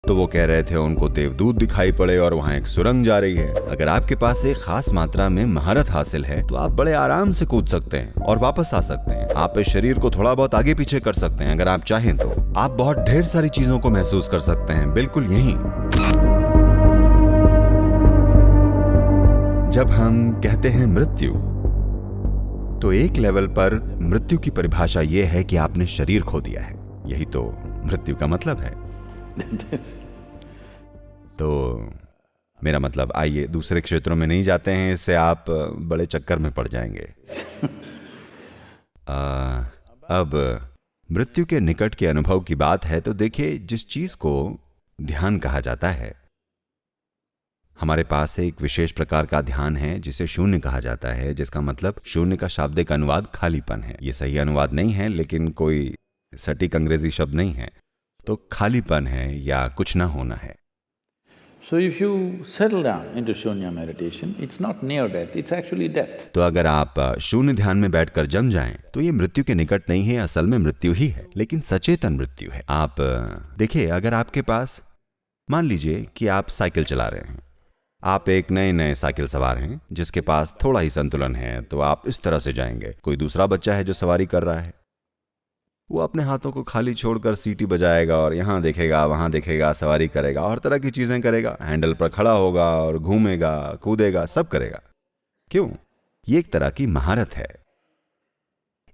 तो वो कह रहे थे उनको देवदूत दिखाई पड़े और वहाँ एक सुरंग जा रही है। अगर आपके पास एक खास मात्रा में महारत हासिल है तो आप बड़े आराम से कूद सकते हैं और वापस आ सकते हैं। आप इस शरीर को थोड़ा बहुत आगे पीछे कर सकते हैं अगर आप चाहें तो। आप बहुत ढेर सारी चीजों को महसूस कर सकते हैं, बिल्कुल यही। जब हम कहते हैं मृत्यु, तो एक लेवल पर मृत्यु की परिभाषा यह है कि आपने शरीर खो दिया है। यही तो मृत्यु का मतलब है। तो मेरा मतलब, आइए दूसरे क्षेत्रों में नहीं जाते हैं, इससे आप बड़े चक्कर में पड़ जाएंगे। अब मृत्यु के निकट के अनुभव की बात है तो देखिए, जिस चीज को ध्यान कहा जाता है, हमारे पास एक विशेष प्रकार का ध्यान है जिसे शून्य कहा जाता है, जिसका मतलब शून्य का शाब्दिक अनुवाद खालीपन है। ये सही अनुवाद नहीं है, लेकिन कोई सटीक अंग्रेजी शब्द नहीं है। तो खालीपन है या कुछ ना होना है। So if you settle down into shunya meditation, it's not near death, it's actually death. तो अगर आप शून्य ध्यान में बैठकर जम जाएं, तो ये मृत्यु के निकट नहीं है, असल में मृत्यु ही है, लेकिन सचेतन मृत्यु है। आप देखिए, अगर आपके पास, मान लीजिए कि आप साइकिल चला रहे हैं, आप एक नए साइकिल सवार हैं जिसके पास थोड़ा ही संतुलन है, तो आप इस तरह से जाएंगे। कोई दूसरा बच्चा है जो सवारी कर रहा है, वो अपने हाथों को खाली छोड़कर सीटी बजाएगा और यहाँ देखेगा वहाँ देखेगा, सवारी करेगा, हर तरह की चीजें करेगा, हैंडल पर खड़ा होगा और घूमेगा, कूदेगा, सब करेगा। क्यों? ये एक तरह की महारत है,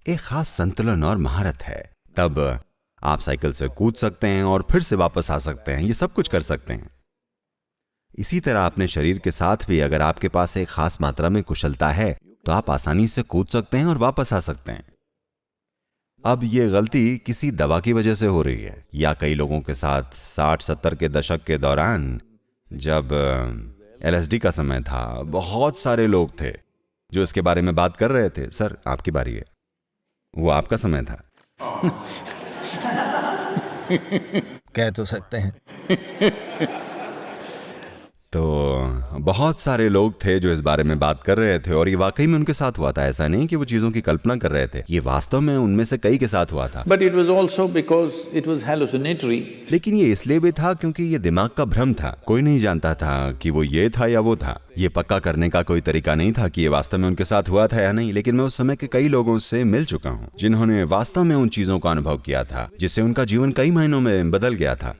एक खास संतुलन और महारत है। तब आप साइकिल से कूद सकते हैं और फिर से वापस आ सकते हैं, ये सब कुछ कर सकते हैं। इसी तरह अपने शरीर के साथ भी अगर आपके पास एक खास मात्रा में कुशलता है तो आप आसानी से कूद सकते हैं और वापस आ सकते हैं। अब ये गलती किसी दवा की वजह से हो रही है, या कई लोगों के साथ 60-70 के दशक के दौरान जब LSD का समय था, बहुत सारे लोग थे जो इसके बारे में बात कर रहे थे। सर, आपकी बारी है, वो आपका समय था। कह तो सकते हैं। तो बहुत सारे लोग थे जो इस बारे में बात कर रहे थे और ये वाकई में उनके साथ हुआ था। ऐसा नहीं कि वो चीजों की कल्पना कर रहे थे, ये वास्तव में उनमें से कई के साथ हुआ था। But it was also because it was hallucinatory. लेकिन ये इसलिए भी था क्योंकि ये दिमाग का भ्रम था। कोई नहीं जानता था कि वो ये था या वो था। ये पक्का करने का कोई तरीका नहीं था कि ये वास्तव में उनके साथ हुआ था या नहीं। लेकिन मैं उस समय के कई लोगों से मिल चुका हूँ जिन्होंने वास्तव में उन चीजों का अनुभव किया था, जिससे उनका जीवन कई महीनों में बदल गया था,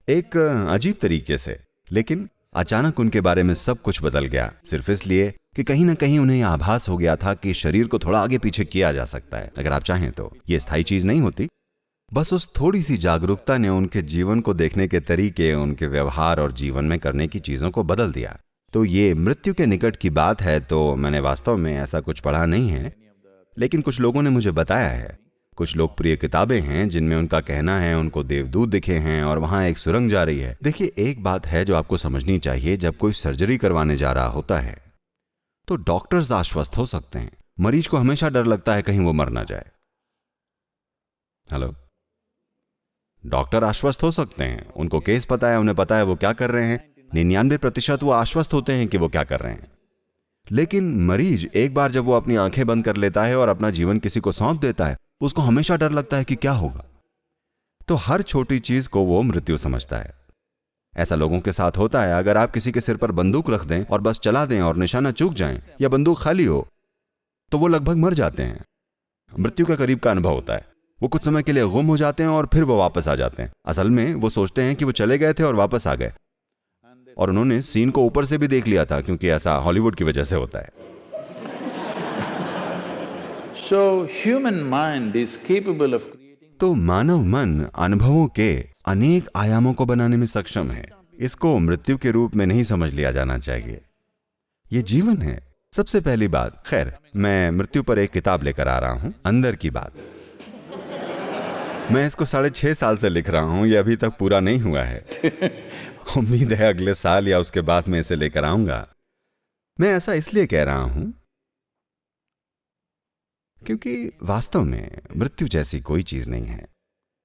एक अजीब तरीके से। लेकिन अचानक उनके बारे में सब कुछ बदल गया, सिर्फ इसलिए कि कहीं ना कहीं उन्हें आभास हो गया था कि शरीर को थोड़ा आगे पीछे किया जा सकता है अगर आप चाहें तो। ये स्थायी चीज नहीं होती, बस उस थोड़ी सी जागरूकता ने उनके जीवन को देखने के तरीके, उनके व्यवहार और जीवन में करने की चीजों को बदल दिया। तो ये मृत्यु के निकट की बात है, तो मैंने वास्तव में ऐसा कुछ पढ़ा नहीं है, लेकिन कुछ लोगों ने मुझे बताया है। कुछ लोकप्रिय किताबें हैं जिनमें उनका कहना है उनको देवदूत दिखे हैं और वहां एक सुरंग जा रही है। देखिए, एक बात है जो आपको समझनी चाहिए, जब कोई सर्जरी करवाने जा रहा होता है तो डॉक्टर्स आश्वस्त हो सकते हैं, मरीज को हमेशा डर लगता है कहीं वो मर ना जाए। हेलो, डॉक्टर आश्वस्त हो सकते हैं, उनको केस पता है, उन्हें पता है वो क्या कर रहे हैं। 99% वो आश्वस्त होते हैं कि वो क्या कर रहे हैं। लेकिन मरीज एक बार जब वो अपनी आंखें बंद कर लेता है और अपना जीवन किसी को सौंप देता है, उसको हमेशा डर लगता है कि क्या होगा। तो हर छोटी चीज को वो मृत्यु समझता है। ऐसा लोगों के साथ होता है। अगर आप किसी के सिर पर बंदूक रख दें और बस चला दें और निशाना चूक जाएं, या बंदूक खाली हो, तो वो लगभग मर जाते हैं। मृत्यु के करीब का अनुभव होता है। वो कुछ समय के लिए गुम हो जाते हैं और फिर वो वापस आ जाते हैं। असल में वो सोचते हैं कि वो चले गए थे और वापस आ गए, और उन्होंने सीन को ऊपर से भी देख लिया था, क्योंकि ऐसा हॉलीवुड की वजह से होता है। So human mind is capable of creating. तो मानव मन अनुभवों के अनेक आयामों को बनाने में सक्षम है। इसको मृत्यु के रूप में नहीं समझ लिया जाना चाहिए, ये जीवन है। सबसे पहली बात, खैर, मैं मृत्यु पर एक किताब लेकर आ रहा हूं, अंदर की बात। मैं इसको 6.5 साल से लिख रहा हूं, ये अभी तक पूरा नहीं हुआ है। उम्मीद है अगले साल या उसके बाद मैं इसे लेकर आऊंगा। मैं ऐसा इसलिए कह रहा हूं क्योंकि वास्तव में मृत्यु जैसी कोई चीज नहीं है।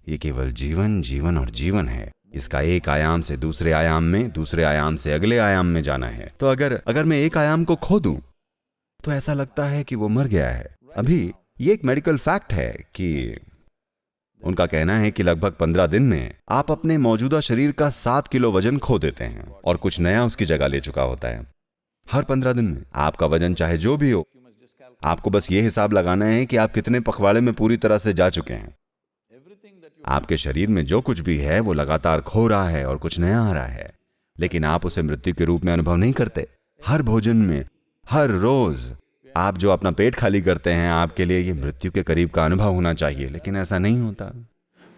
ये केवल जीवन, जीवन और जीवन है। इसका एक आयाम से दूसरे आयाम में, दूसरे आयाम से अगले आयाम में जाना है। तो अगर मैं एक आयाम को खो दूं तो ऐसा लगता है कि वो मर गया है। अभी ये एक मेडिकल फैक्ट है कि उनका कहना है कि लगभग 15 दिन में आप अपने मौजूदा शरीर का 7 किलो वजन खो देते हैं और कुछ नया उसकी जगह ले चुका होता है। हर 15 दिन में आपका वजन चाहे जो भी हो, आपको बस ये हिसाब लगाना है कि आप कितने पखवाड़े में पूरी तरह से जा चुके हैं। आपके शरीर में जो कुछ भी है वो लगातार खो रहा है और कुछ नया आ रहा है, लेकिन आप उसे मृत्यु के रूप में अनुभव नहीं करते। हर भोजन में, हर रोज आप जो अपना पेट खाली करते हैं, आपके लिए ये मृत्यु के करीब का अनुभव होना चाहिए, लेकिन ऐसा नहीं होता।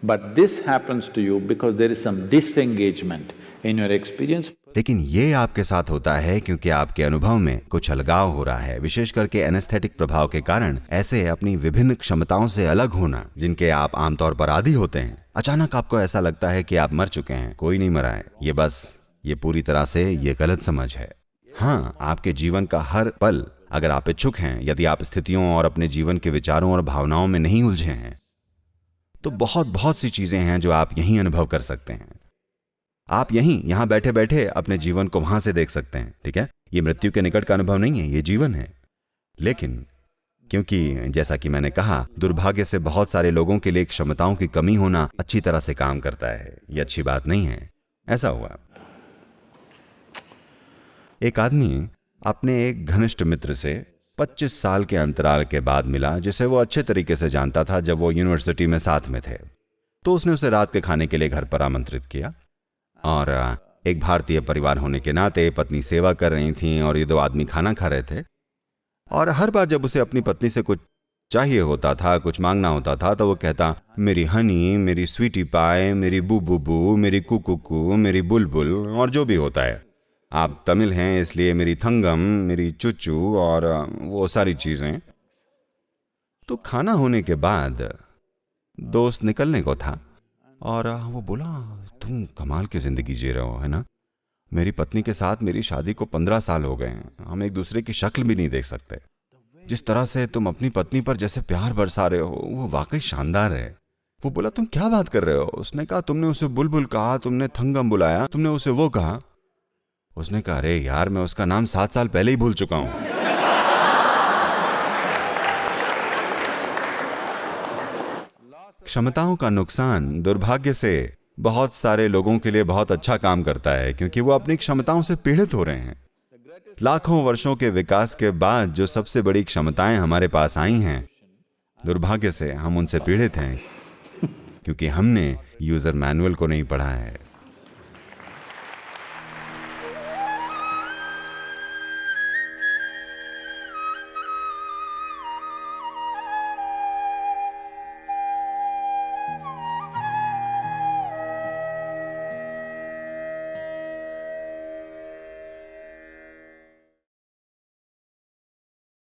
But this happens to you because there is some disengagement in your experience. लेकिन ये आपके साथ होता है क्योंकि आपके अनुभव में कुछ अलगाव हो रहा है, विशेष करके एनेस्थेटिक प्रभाव के कारण। ऐसे अपनी विभिन्न क्षमताओं से अलग होना जिनके आप आमतौर पर आदी होते हैं, अचानक आपको ऐसा लगता है कि आप मर चुके हैं। कोई नहीं मरा है, ये पूरी तरह से ये गलत समझ है। हाँ, आपके जीवन का हर पल, अगर आप इच्छुक हैं, यदि आप स्थितियों और अपने जीवन के विचारों और भावनाओं में नहीं उलझे हैं, तो बहुत सी चीजें हैं जो आप यहीं अनुभव कर सकते हैं। आप यहां बैठे बैठे अपने जीवन को वहां से देख सकते हैं, ठीक है? ये मृत्यु के निकट का अनुभव नहीं है, ये जीवन है। लेकिन क्योंकि जैसा कि मैंने कहा, दुर्भाग्य से बहुत सारे लोगों के लिए क्षमताओं की कमी होना अच्छी तरह से काम करता है। ये अच्छी बात नहीं है। ऐसा हुआ, एक आदमी अपने एक घनिष्ठ मित्र से 25 साल के अंतराल के बाद मिला, जिसे वो अच्छे तरीके से जानता था जब वो यूनिवर्सिटी में साथ में थे। तो उसने उसे रात के खाने के लिए घर पर आमंत्रित किया और एक भारतीय परिवार होने के नाते पत्नी सेवा कर रही थी और ये दो आदमी खाना खा रहे थे। और हर बार जब उसे अपनी पत्नी से कुछ चाहिए होता था, कुछ मांगना होता था, तो वो कहता, मेरी हनी, मेरी स्वीटी पाए, मेरी बू बू बू, मेरी कुकू, मेरी बुलबुल, और जो भी होता है। आप तमिल हैं इसलिए मेरी थंगम, मेरी चुच्चू और वो सारी चीजें। तो खाना होने के बाद दोस्त निकलने को था और वो बोला, तुम कमाल की जिंदगी जी रहे हो, है ना? मेरी पत्नी के साथ मेरी शादी को 15 साल हो गए हैं, हम एक दूसरे की शक्ल भी नहीं देख सकते। जिस तरह से तुम अपनी पत्नी पर जैसे प्यार बरसा रहे हो, वो वाकई शानदार है। वो बोला, तुम क्या बात कर रहे हो? उसने कहा, तुमने उसे बुलबुल कहा, तुमने थंगम बुलाया, तुमने उसे वो कहा। उसने कहा, अरे यार, मैं उसका नाम 7 साल पहले ही भूल चुका हूं। क्षमताओं का नुकसान दुर्भाग्य से बहुत सारे लोगों के लिए बहुत अच्छा काम करता है, क्योंकि वो अपनी क्षमताओं से पीड़ित हो रहे हैं। लाखों वर्षों के विकास के बाद जो सबसे बड़ी क्षमताएं हमारे पास आई हैं, दुर्भाग्य से हम उनसे पीड़ित हैं, क्योंकि हमने यूजर मैनुअल को नहीं पढ़ा है।